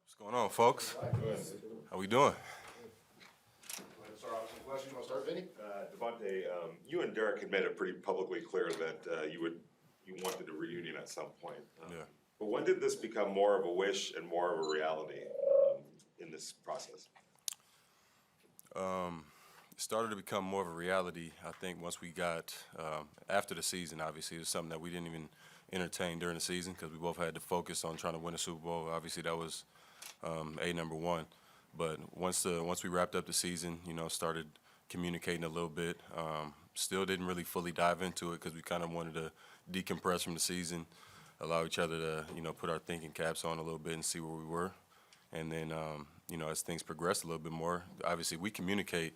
What's going on, folks? How we doing? Start off with some questions. Want to start, Vinny? Davante, you and Derek had made it pretty publicly clear that you wanted a reunion at some point. Yeah. But when did this become more of a wish and more of a reality in this process? It started to become more of a reality, I think, once we got, after the season, obviously. It was something that we didn't even entertain during the season because we both had to focus on trying to win a Super Bowl. Obviously, that was number one. But once we wrapped up the season, started communicating a little bit. Still didn't really fully dive into it because we kind of wanted to decompress from the season, allow each other to, put our thinking caps on a little bit and see where we were. And then, as things progressed a little bit more, obviously we communicate,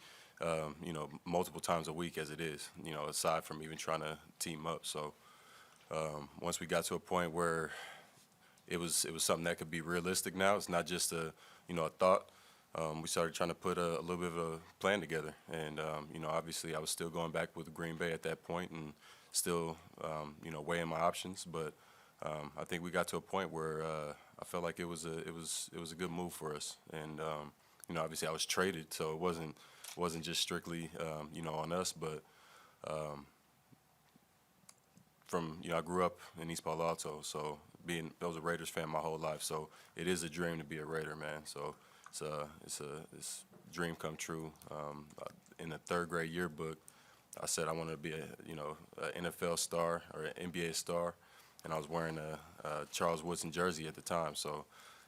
multiple times a week as it is, aside from even trying to team up. So once we got to a point where it was something that could be realistic now, it's not just a thought. We started trying to put a little bit of a plan together, and obviously I was still going back with Green Bay at that point, and still weighing my options. But I think we got to a point where I felt like it was a good move for us, and obviously I was traded, so it wasn't just strictly on us, but I grew up in East Palo Alto, so I was a Raiders fan my whole life, so it is a dream to be a Raider, man. So it's a dream come true. In the third grade yearbook, I said I wanted to be an NFL star or an NBA star, and I was wearing a Charles Woodson jersey at the time. So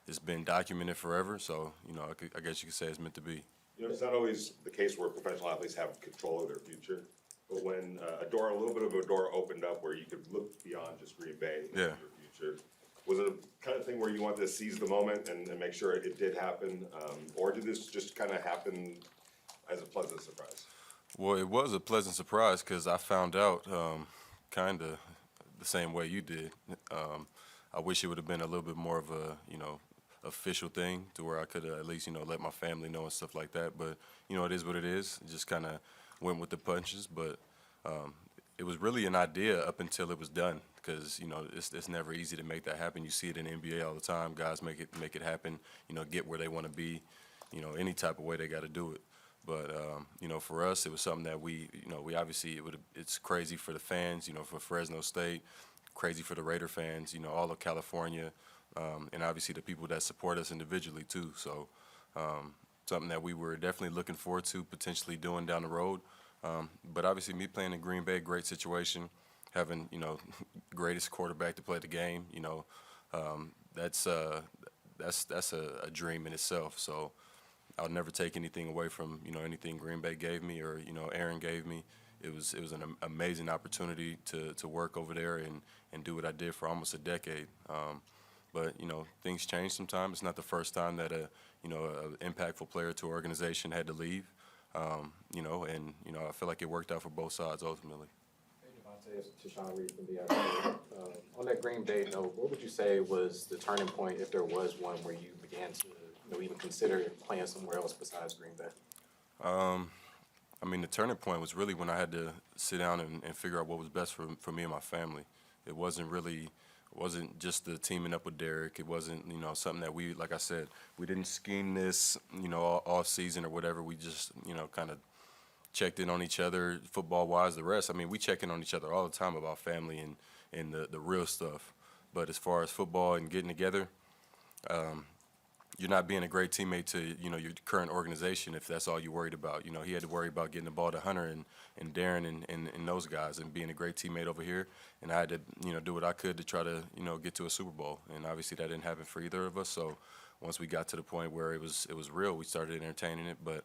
it's been documented forever. So I guess you could say it's meant to be. It's not always the case where professional athletes have control of their future, but when a little bit of a door opened up where you could look beyond just Green Bay and your future, was it a kind of thing where you wanted to seize the moment and make sure it did happen, or did this just kind of happen as a pleasant surprise? Well, it was a pleasant surprise because I found out kind of the same way you did. I wish it would have been a little bit more of a official thing to where I could have at least let my family know and stuff like that. But it is what it is. It just kind of went with the punches. But it was really an idea up until it was done, because it's never easy to make that happen. You see it in the NBA all the time. Guys make it happen. Get where they want to be. Any type of way they got to do it. But for us, it was something that we obviously it's crazy for the fans. For Fresno State, crazy for the Raider fans. All of California, and obviously the people that support us individually too. So something that we were definitely looking forward to potentially doing down the road. But obviously, me playing in Green Bay, great situation. Having greatest quarterback to play the game. That's a dream in itself. So I'll never take anything away from anything Green Bay gave me or Aaron gave me. It was an amazing opportunity to work over there and do what I did for almost a decade. But things change sometimes. It's not the first time that a impactful player to an organization had to leave. I feel like it worked out for both sides ultimately. Hey, Davante, it's Tashawn Reed from the AFC. On that Green Bay note, what would you say was the turning point, if there was one, where you began to even consider playing somewhere else besides Green Bay? The turning point was really when I had to sit down and figure out what was best for me and my family. It wasn't just the teaming up with Derek. It wasn't, something that we, like I said, we didn't scheme this, all season or whatever. We just, kind of checked in on each other football-wise. The rest, we check in on each other all the time about family and the real stuff. But as far as football and getting together, you're not being a great teammate to, your current organization if that's all you're worried about. He had to worry about getting the ball to Hunter and Darren and those guys and being a great teammate over here. And I had to, do what I could to try to, get to a Super Bowl. And obviously that didn't happen for either of us. So once we got to the point where it was real, we started entertaining it. But,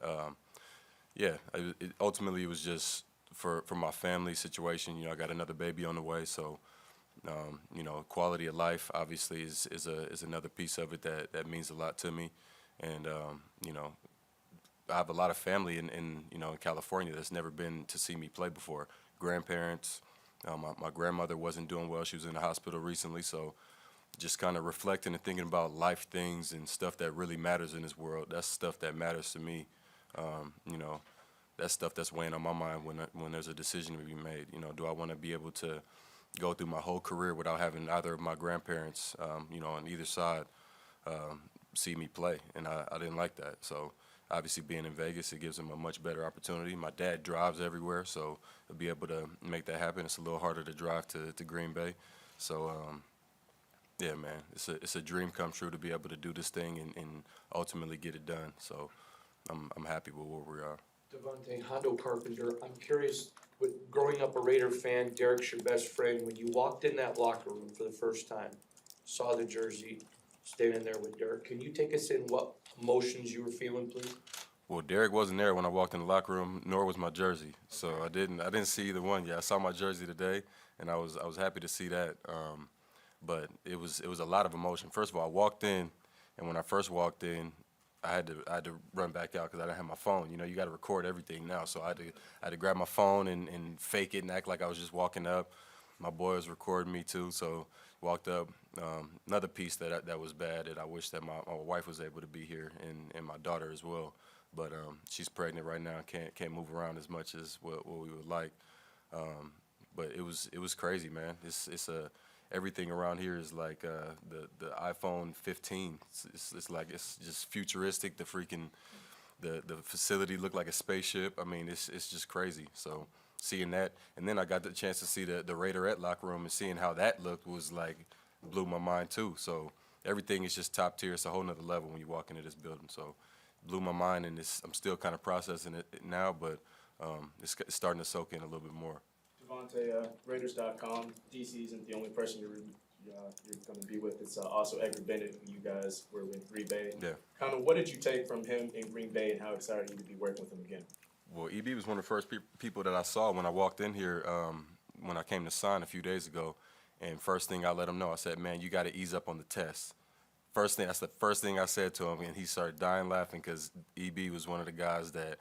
ultimately it was just for my family situation. I got another baby on the way. So, quality of life obviously is another piece of it that means a lot to me, and I have a lot of family in California that's never been to see me play before. Grandparents, my grandmother wasn't doing well; she was in the hospital recently. So, just kind of reflecting and thinking about life things and stuff that really matters in this world. That's stuff that matters to me. That's stuff that's weighing on my mind when there's a decision to be made. Do I want to be able to go through my whole career without having either of my grandparents, on either side, see me play, and I didn't like that. So obviously being in Vegas, it gives him a much better opportunity. My dad drives everywhere, so to be able to make that happen, it's a little harder to drive to Green Bay. So yeah, man, it's a dream come true to be able to do this thing and ultimately get it done. So I'm happy with where we are. Davante, Hondo Carpenter, I'm curious, with growing up a Raider fan, Derek's your best friend, when you walked in that locker room for the first time, saw the jersey, standing there with Derek, can you take us in what emotions you were feeling, please? Well, Derek wasn't there when I walked in the locker room, nor was my jersey. So I didn't see either one. Yeah, I saw my jersey today, and I was happy to see that. But it was a lot of emotion. First of all, I walked in, and when I first walked in, I had to run back out because I didn't have my phone. You know, you got to record everything now, so I had to grab my phone and fake it and act like I was just walking up. My boy was recording me too, so walked up. Another piece that was bad that I wish that my wife was able to be here and my daughter as well. But she's pregnant right now, can't move around as much as what we would like. But it was crazy, man. Everything around here is like the iPhone 15. It's like it's just futuristic. The facility looked like a spaceship. I mean, it's just crazy. So seeing that, and then I got the chance to see the Raiderette locker room and seeing how that looked was like blew my mind too. So everything is just top tier. It's a whole nother level when you walk into this building. So blew my mind, and I'm still kind of processing it now, but it's starting to soak in a little bit more. Davante, Raiders.com, DC isn't the only person you're going to be with. It's also Edgar Bennett, who you guys were with Green Bay. Yeah. Kind of what did you take from him in Green Bay, and how excited are you to be working with him again? Well, EB was one of the first people that I saw when I walked in here when I came to sign a few days ago. And first thing I let him know, I said, man, you got to ease up on the test. That's the first thing I said to him, and he started dying laughing because EB was one of the guys that,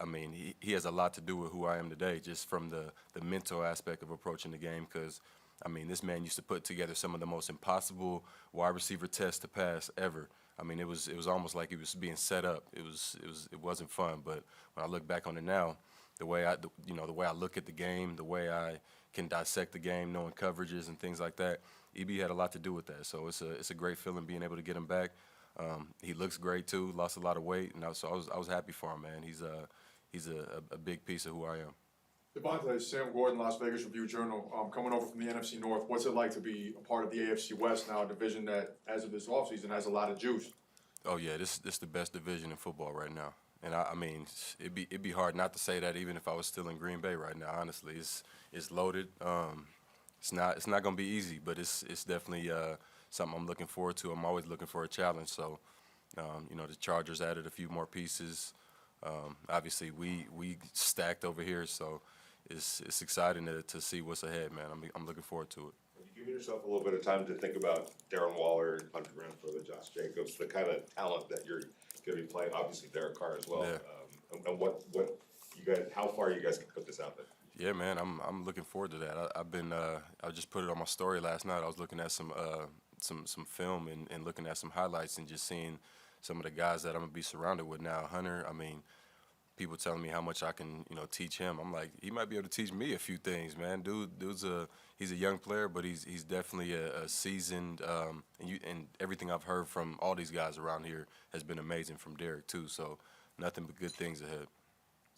I mean, he has a lot to do with who I am today, just from the mental aspect of approaching the game. Because, I mean, this man used to put together some of the most impossible wide receiver tests to pass ever. I mean, it was almost like he was being set up. It wasn't fun. But when I look back on it now, the way I look at the game, the way I can dissect the game, knowing coverages and things like that, EB had a lot to do with that. So it's a great feeling being able to get him back. He looks great too. Lost a lot of weight, and I was happy for him, man. He's a big piece of who I am. Davante, Sam Gordon, Las Vegas Review-Journal, coming over from the NFC North. What's it like to be a part of the AFC West now, a division that, as of this offseason, has a lot of juice? Oh yeah, this the best division in football right now, and I mean it'd be hard not to say that even if I was still in Green Bay right now. Honestly, it's loaded. It's not gonna be easy, but it's definitely something I'm looking forward to. I'm always looking for a challenge. So the Chargers added a few more pieces. Obviously we stacked over here, so it's exciting to see what's ahead, man. I'm looking forward to it. Have you given yourself a little bit of time to think about Darren Waller and Hunter Renfrow, Josh Jacobs, the kind of talent that you're going to be playing? Obviously, Derek Carr as well. Yeah. And what you guys, how far you guys can put this out there? Yeah, man, I'm looking forward to that. I just put it on my story last night. I was looking at some film and looking at some highlights and just seeing some of the guys that I'm gonna be surrounded with now. Hunter, I mean, people telling me how much I can, teach him. I'm like, he might be able to teach me a few things, man. He's a young player, but he's definitely a seasoned. And everything I've heard from all these guys around here has been amazing from Derek too. So nothing but good things ahead.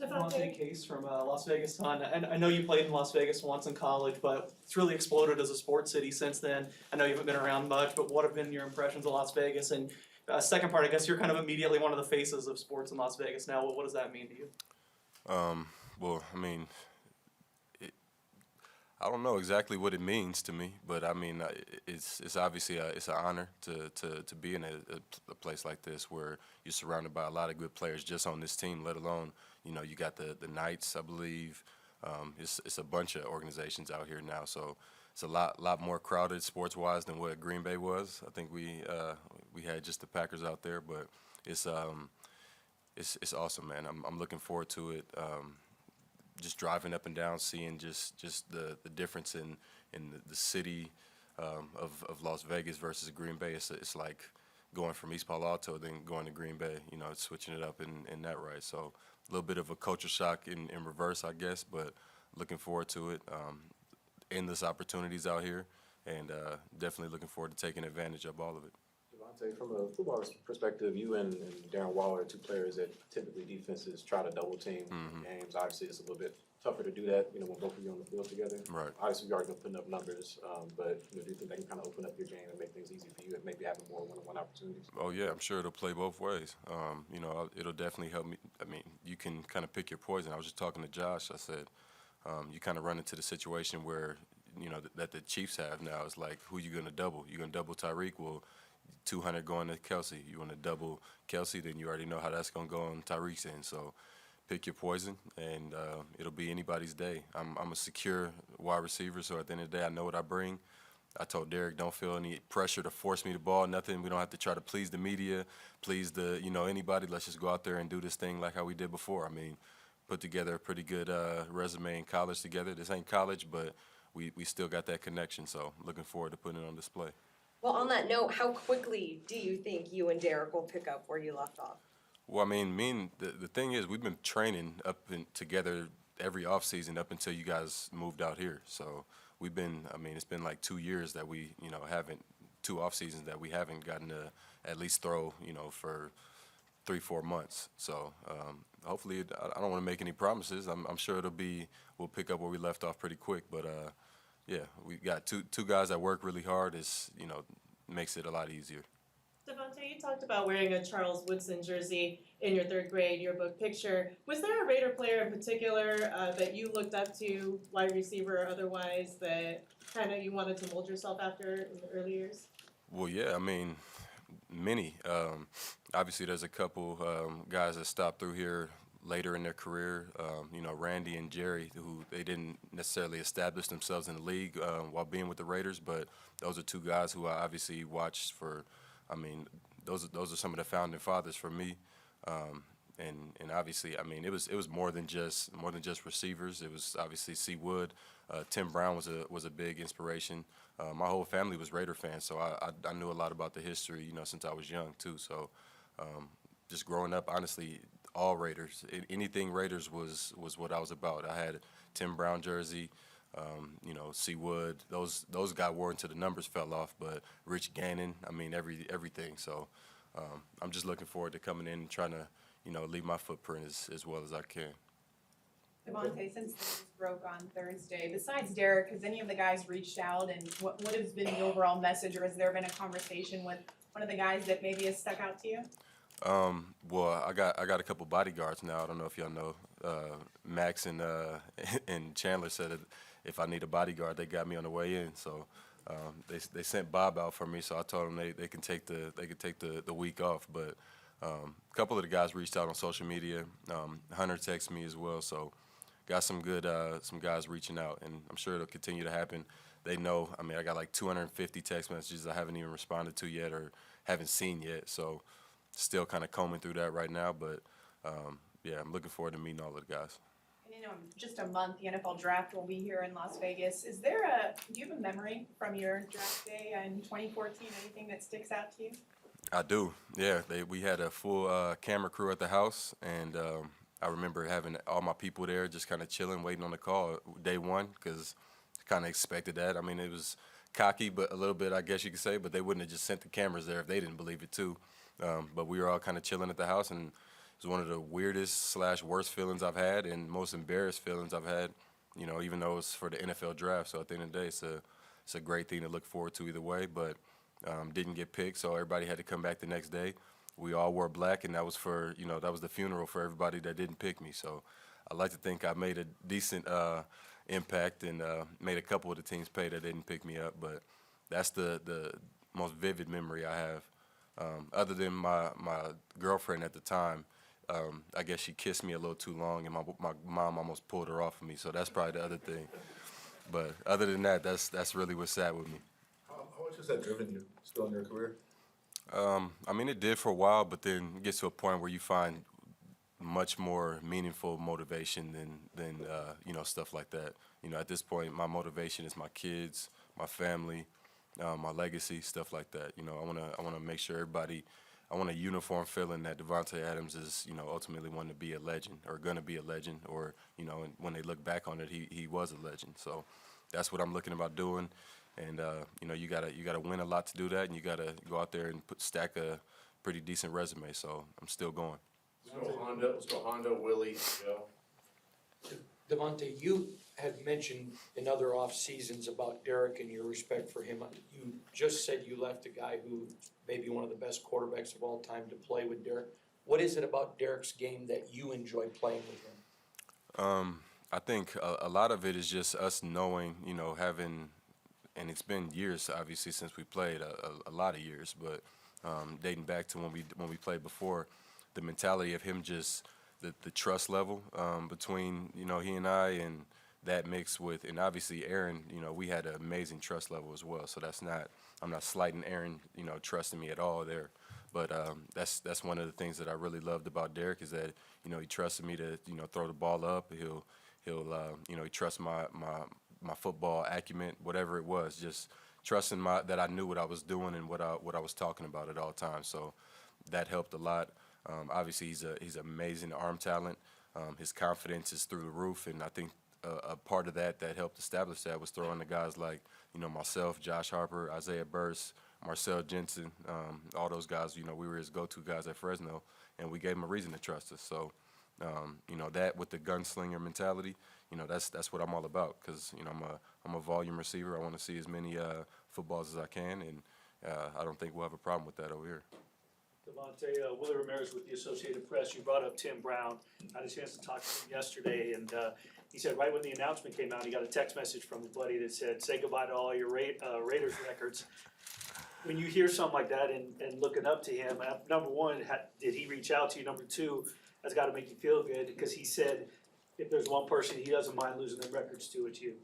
Davante Case from Las Vegas Ton. And I know you played in Las Vegas once in college, but it's really exploded as a sports city since then. I know you haven't been around much, but what have been your impressions of Las Vegas? And second part, I guess you're kind of immediately one of the faces of sports in Las Vegas now. What does that mean to you? Well, I mean, I don't know exactly what it means to me, but I mean, it's obviously it's an honor to be in a place like this where you're surrounded by a lot of good players just on this team, let alone, you got the Knights, I believe. It's a bunch of organizations out here now, so it's a lot more crowded sports-wise than what Green Bay was. I think we had just the Packers out there, but it's awesome, man. I'm looking forward to it. Just driving up and down, seeing just the difference in the city of Las Vegas versus Green Bay. It's like going from East Palo Alto then going to Green Bay. It's switching it up in that right. So a little bit of a culture shock in reverse, I guess, but looking forward to it. Endless opportunities out here, and definitely looking forward to taking advantage of all of it. Devontae, from a football perspective, you and Darren Waller are two players that typically defenses try to double team games. Obviously, it's a little bit tougher to do that, when both of you are on the field together. Right. Obviously, you already been putting up numbers, but do you think that can kind of open up your game and make things easy for you and maybe having more one-on-one opportunities? Oh yeah, I'm sure it'll play both ways. It'll definitely help me. I mean, you can kind of pick your poison. I was just talking to Josh. I said, you kind of run into the situation where, that the Chiefs have now. It's like, who you gonna double? You gonna double Tyreek? Well, 200 going to Kelsey. You want to double Kelsey, then you already know how that's gonna go on Tyreek's end. So pick your poison, and it'll be anybody's day. I'm a secure wide receiver, so at the end of the day, I know what I bring. I told Derek, don't feel any pressure to force me the ball, nothing. We don't have to try to please the media, please anybody. Let's just go out there and do this thing like how we did before. I mean, put together a pretty good resume in college together. This ain't college, but we still got that connection, so looking forward to putting it on display. Well, on that note, how quickly do you think you and Derek will pick up where you left off? Well, I mean, the thing is, we've been training together every offseason up until you guys moved out here. So it's been like 2 years that we, haven't, 2 off seasons that we haven't gotten to at least throw, for 3-4 months. So hopefully, I don't want to make any promises. I'm sure we'll pick up where we left off pretty quick. But yeah, we got two guys that work really hard. Makes it a lot easier. Davante, you talked about wearing a Charles Woodson jersey in your 3rd grade yearbook picture. Was there a Raider player in particular that you looked up to, wide receiver or otherwise, that kind of you wanted to mold yourself after in the early years? Well, yeah, I mean, many. Obviously, there's a couple guys that stopped through here later in their career. Randy and Jerry, who they didn't necessarily establish themselves in the league while being with the Raiders, but those are 2 guys who I obviously watched for. I mean, those are some of the founding fathers for me, and obviously, I mean, it was more than just receivers. It was obviously C. Wood, Tim Brown was a big inspiration. My whole family was Raider fans, so I knew a lot about the history, since I was young too. So just growing up, honestly, all Raiders, anything Raiders was what I was about. I had a Tim Brown jersey. C. Wood, those got wore until the numbers fell off, but Rich Gannon, I mean, everything. So I'm just looking forward to coming in and trying to, leave my footprint as well as I can. Davante, since the news broke on Thursday, besides Derek, has any of the guys reached out, and what has been the overall message, or has there been a conversation with one of the guys that maybe has stuck out to you? Well, I got a couple bodyguards now. I don't know if y'all know. Max and Chandler said that if I need a bodyguard, they got me on the way in. So they sent Bob out for me. So I told them they can take the week off. But a couple of the guys reached out on social media. Hunter texted me as well. So got some guys reaching out, and I'm sure it'll continue to happen. They know. I mean, I got like 250 text messages I haven't even responded to yet or haven't seen yet. So still kind of combing through that right now. But yeah, I'm looking forward to meeting all of the guys. And just a month, the NFL draft will be here in Las Vegas. Do you have a memory from your draft day in 2014, anything that sticks out to you? I do, yeah. We had a full camera crew at the house, and I remember having all my people there just kind of chilling, waiting on the call day one, because kind of expected that. I mean, it was cocky, but a little bit, I guess you could say, but they wouldn't have just sent the cameras there if they didn't believe it too. But we were all kind of chilling at the house, and it was one of the weirdest / worst feelings I've had and most embarrassed feelings I've had, even though it's for the NFL draft. So at the end of the day, it's a great thing to look forward to either way, but didn't get picked, so everybody had to come back the next day. We all wore black, and that was that was the funeral for everybody that didn't pick me. So I like to think I made a decent impact and made a couple of the teams pay that didn't pick me up, but that's the most vivid memory I have. Other than my girlfriend at the time, I guess she kissed me a little too long, and my mom almost pulled her off of me. So that's probably the other thing. But other than that, that's really what's sad with me. How much has that driven you still in your career? I mean, it did for a while, but then it gets to a point where you find much more meaningful motivation than stuff like that. At this point, my motivation is my kids, my family, my legacy, stuff like that. I wanna make sure everybody. I want a uniform feeling that Davante Adams is, ultimately wanting to be a legend or going to be a legend, or, and when they look back on it, he was a legend. So that's what I'm looking about doing. And you know, you gotta win a lot to do that, and you gotta go out there and stack a pretty decent resume. So I'm still going. Let's go Honda, Willie, Joe. Davante, you had mentioned in other off seasons about Derek and your respect for him. You just said you left a guy who may be one of the best quarterbacks of all time to play with Derek. What is it about Derek's game that you enjoy playing with him? I think a lot of it is just us knowing, you know, having, and it's been years obviously since we played, a lot of years, but dating back to when we played before, the mentality of him, just the trust level between, you know, he and I, and that mixed with, and obviously Aaron, you know, we had an amazing trust level as well. So I'm not slighting Aaron, you know, trusting me at all there. But that's one of the things that I really loved about Derek, is that, you know, he trusted me to, you know, throw the ball up. He'll you know, he trusts my football acumen, whatever it was, just trusting that I knew what I was doing and what I was talking about at all times. So that helped a lot. Obviously, he's amazing arm talent. His confidence is through the roof, and I think a part of that helped establish that was throwing the guys like, you know, myself, Josh Harper, Isaiah Burst, Marcel Jensen, all those guys. You know, we were his go-to guys at Fresno, and we gave him a reason to trust us. So, you know, that with the gunslinger mentality, you know, that's what I'm all about, because, you know, I'm a volume receiver. I want to see as many footballs as I can, and I don't think we'll have a problem with that over here. Davante, Willie Ramirez with the Associated Press. You brought up Tim Brown. I had a chance to talk to him yesterday, and he said right when the announcement came out, he got a text message from a buddy that said, "Say goodbye to all your Raiders records." When you hear something like that and looking up to him, number one, did he reach out to you? Number two, that's got to make you feel good, because he said if there's one person he doesn't mind losing them records to, it's you.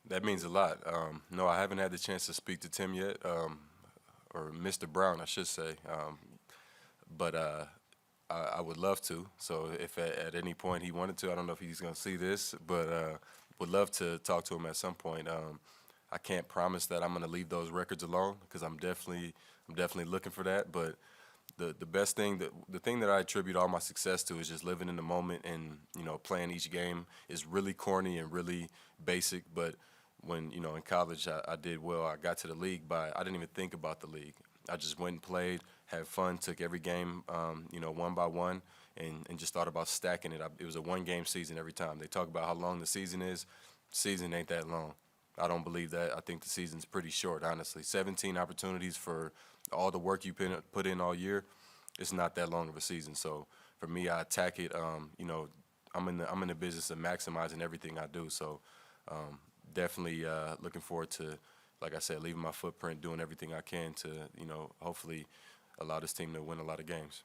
That means a lot. No, I haven't had the chance to speak to Tim yet, or Mr. Brown, I should say. But I would love to. So if at any point he wanted to, I don't know if he's going to see this, but would love to talk to him at some point. I can't promise that I'm going to leave those records alone, because I'm definitely looking for that. But the best thing, the thing that I attribute all my success to, is just living in the moment, and, you know, playing each game is really corny and really basic. But when, you know, in college I did well. I got to the league I didn't even think about the league. I just went and played, had fun, took every game, you know, one by one, and just thought about stacking it. It was a one-game season every time. They talk about how long the season is. Season ain't that long. I don't believe that. I think the season's pretty short, honestly. 17 opportunities for all the work you put in all year. It's not that long of a season. So for me, I attack it. You know, I'm in the business of maximizing everything I do. So definitely looking forward to, like I said, leaving my footprint, doing everything I can to, you know, hopefully allow this team to win a lot of games.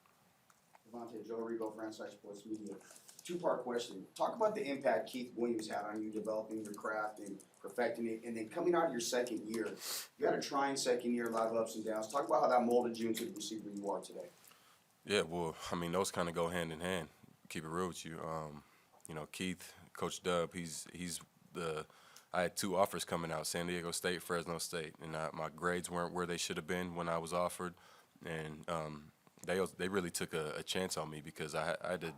Davante, Joe Rigo, Franchise Sports Media. Two-part question. Talk about the impact Keith Williams had on you developing your craft and perfecting it, and then coming out of your second year. You had a trying second year, a lot of ups and downs. Talk about how that molded you into the receiver you are today. Yeah, well, I mean, those kind of go hand in hand. Keep it real with you. You know, Keith, Coach Dub, I had two offers coming out: San Diego State, Fresno State, and my grades weren't where they should have been when I was offered, and they really took a chance on me, because I had to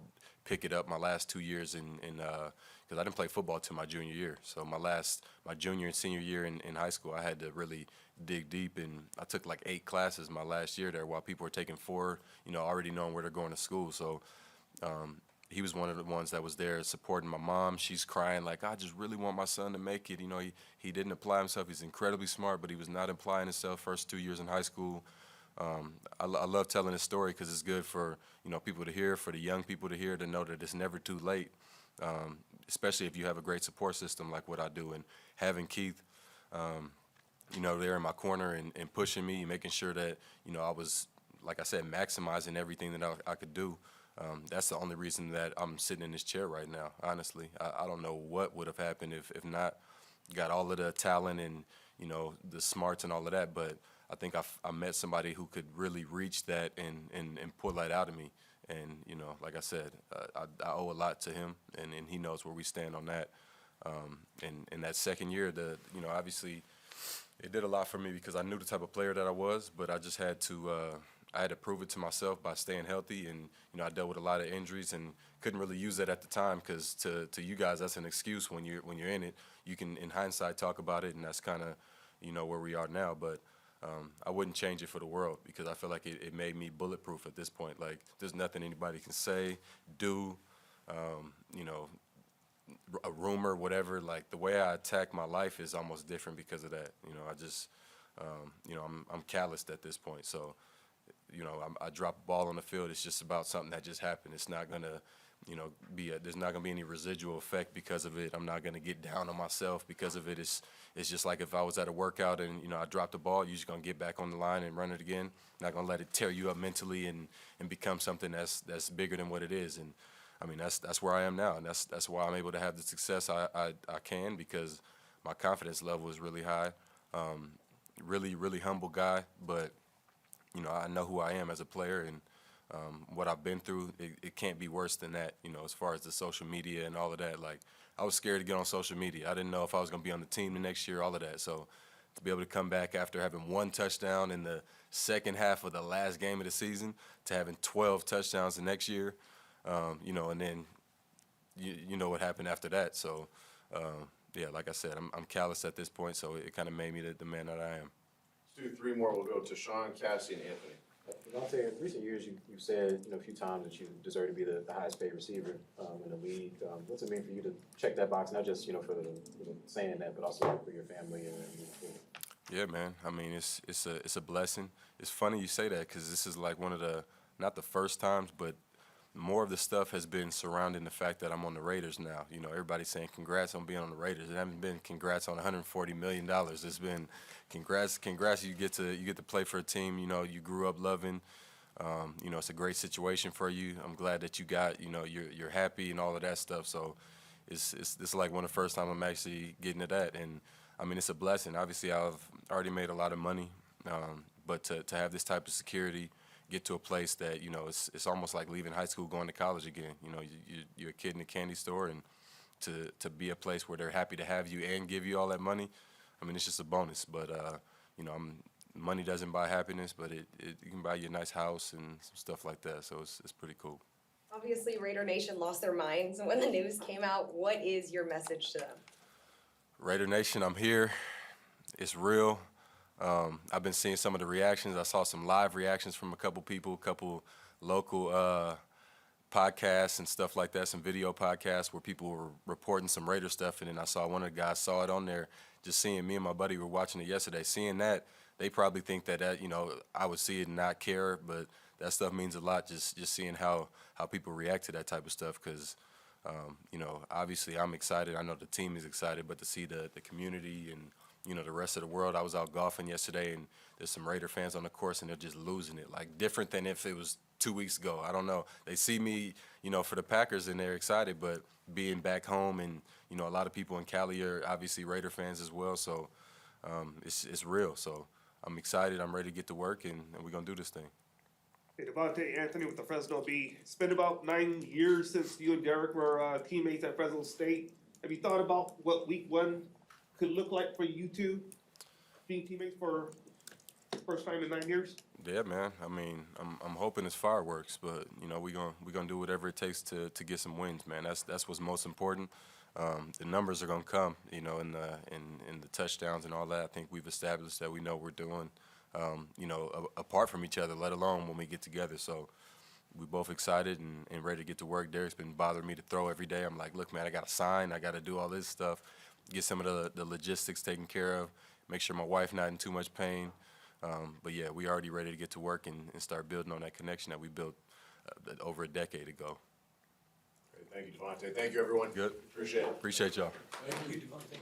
pick it up my last 2 years because I didn't play football till my junior year. So my junior and senior year in high school, I had to really dig deep, and I took like 8 classes my last year there, while people were taking 4, you know, already knowing where they're going to school. So he was one of the ones that was there supporting my mom. She's crying like, I just really want my son to make it. You know, he didn't apply himself. He's incredibly smart, but he was not applying himself first 2 years in high school. I love telling this story, because it's good for, you know, people to hear, for the young people to hear, to know that it's never too late, especially if you have a great support system like what I do. And having Keith, you know, there in my corner and pushing me, making sure that, you know, I was, like I said, maximizing everything that I could do. That's the only reason that I'm sitting in this chair right now, honestly. I don't know what would have happened if not. Got all of the talent and, you know, the smarts and all of that, but I think I met somebody who could really reach that and pull that out of me. And, you know, like I said, I owe a lot to him, and he knows where we stand on that. And in that second year, you know, obviously it did a lot for me, because I knew the type of player that I was, but I just had to prove it to myself by staying healthy. And, you know, I dealt with a lot of injuries and couldn't really use that at the time, because to you guys, that's an excuse when you're in it. You can, in hindsight, talk about it, and that's kind of, where we are now. But I wouldn't change it for the world because I feel like it made me bulletproof at this point. Like, there's nothing anybody can say, do, a rumor, whatever. Like, the way I attack my life is almost different because of that. I just, I'm calloused at this point. So, I drop a ball on the field. It's just about something that just happened. It's not gonna, there's not gonna be any residual effect because of it. I'm not gonna get down on myself because of it. It's just like if I was at a workout and, I dropped the ball, you're just gonna get back on the line and run it again. Not gonna let it tear you up mentally and become something that's bigger than what it is. And I mean, that's where I am now, and that's why I'm able to have the success I can, because my confidence level is really high. Really, really humble guy, but I know who I am as a player, and what I've been through, it can't be worse than that, as far as the social media and all of that. Like, I was scared to get on social media. I didn't know if I was going to be on the team the next year, all of that. So to be able to come back after having 1 touchdown in the second half of the last game of the season to having 12 touchdowns the next year, and then you know what happened after that. So, yeah, like I said, I'm callous at this point, so it kind of made me the man that I am. Let's do 3 more. We'll go to Sean, Cassie, and Anthony. Davante, in recent years, you've said, a few times that you deserve to be the highest paid receiver in the league. What's it mean for you to check that box, not just, for the saying that, but also for your family and Yeah, man. I mean, it's a blessing. It's funny you say that because this is like one of the, not the first times, but more of the stuff has been surrounding the fact that I'm on the Raiders now. Everybody's saying congrats on being on the Raiders. It hasn't been congrats on $140 million. It's been congrats. You get to play for a team you grew up loving. It's a great situation for you. I'm glad that you got you're happy and all of that stuff. So it's like one of the first time I'm actually getting to that. And I mean, it's a blessing. Obviously, I've already made a lot of money, but to have this type of security, get to a place that it's almost like leaving high school, going to college again. You're a kid in a candy store, and to be a place where they're happy to have you and give you all that money, I mean, it's just a bonus. But money doesn't buy happiness, but it can buy you a nice house and some stuff like that. So it's pretty cool. Obviously, Raider Nation lost their minds when the news came out. What is your message to them? Raider Nation, I'm here. It's real. I've been seeing some of the reactions. I saw some live reactions from a couple people, a couple local podcasts and stuff like that, some video podcasts where people were reporting some Raider stuff, and then I saw one of the guys saw it on there. Just seeing, me and my buddy were watching it yesterday, seeing that, they probably think that I would see it and not care, but that stuff means a lot, just seeing how people react to that type of stuff, because obviously I'm excited. I know the team is excited, but to see the community and the rest of the world. I was out golfing yesterday, and there's some Raider fans on the course, and they're just losing it. Like, different than if it was 2 weeks ago. I don't know. They see me, for the Packers, and they're excited, but being back home, and, a lot of people in Cali are obviously Raider fans as well, so it's real. So I'm excited. I'm ready to get to work, and we're going to do this thing. Hey, Davante, Anthony with the Fresno Bee. It's been about 9 years since you and Derek were teammates at Fresno State. Have you thought about what week 1 could look like for you two being teammates for the first time in 9 years? Yeah, man. I mean, I'm hoping it's fireworks, but we're gonna do whatever it takes to get some wins, man. That's what's most important. The numbers are gonna come, in the touchdowns and all that. I think we've established that we know what we're doing, apart from each other, let alone when we get together. So we're both excited and ready to get to work. Derek's been bothering me to throw every day. I'm like, look, man, I got to sign. I got to do all this stuff, get some of the logistics taken care of, make sure my wife not in too much pain. But, yeah, we already ready to get to work and start building on that connection that we built over a decade ago. Great. Thank you, Davante. Thank you, everyone. Good. Appreciate it. Appreciate y'all. Thank you, Davante.